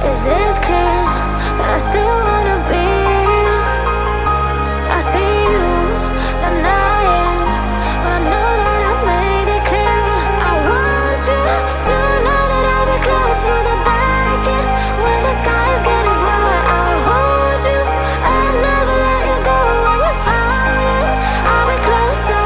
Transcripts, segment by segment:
Is it clear that I still wanna be? I see you denying when I know that I made it clear. I want you to know that I'll be close through the darkest when the sky is getting bright. I'll hold you and never let you go when you're falling. I'll be closer.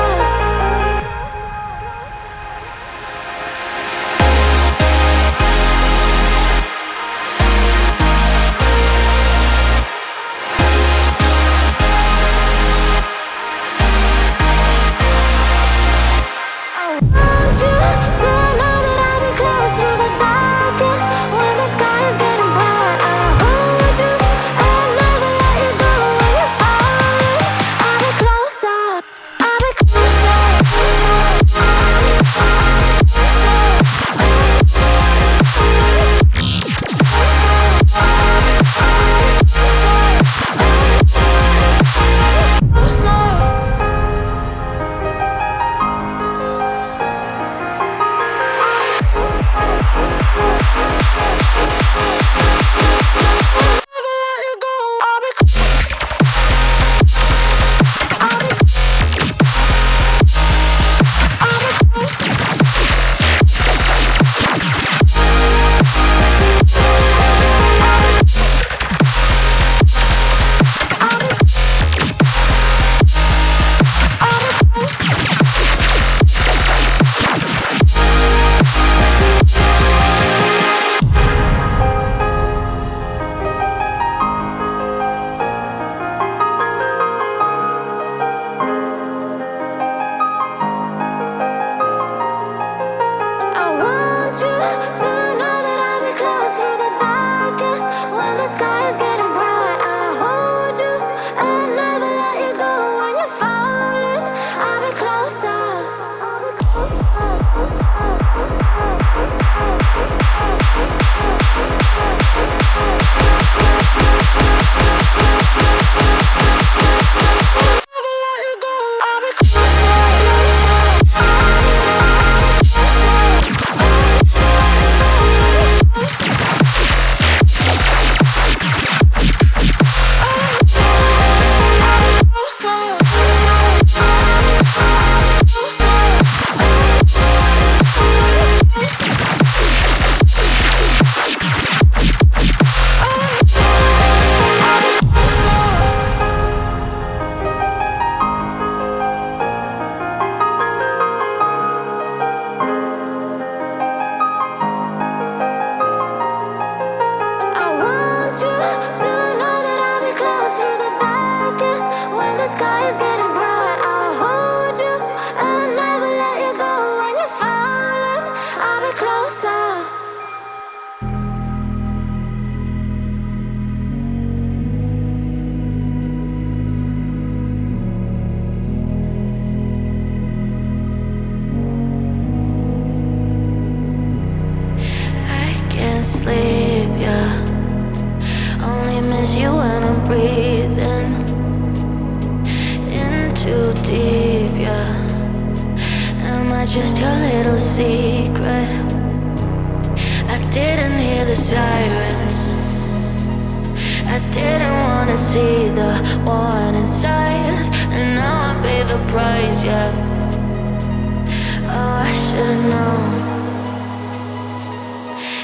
Just your little secret. I didn't hear the sirens. I didn't wanna see the warning signs, and now I pay the price, yeah. Oh, I should've known.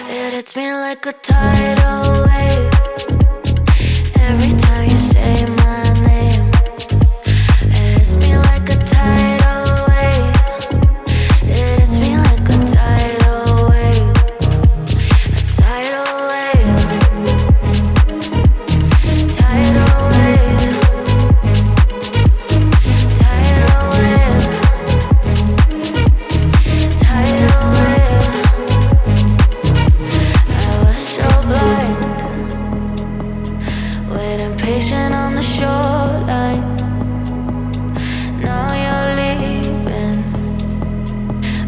It hits me like a tidal wave every time you say my name. It hits me like a tidal wave. It hits me like a tidal wave. A tidal wave. Tidal wave. Tidal wave. Tidal wave. I was so blind, waiting patient on the shoreline. Now you're leaving,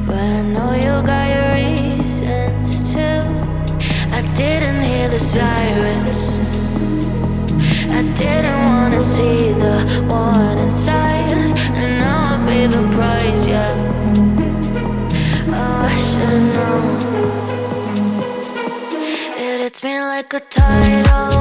but I know you got your reasons too. I didn't hear the sirens. I didn't wanna see the warning signs, and now I pay the price, yeah. Oh, I should've known. It hits me like like a tidal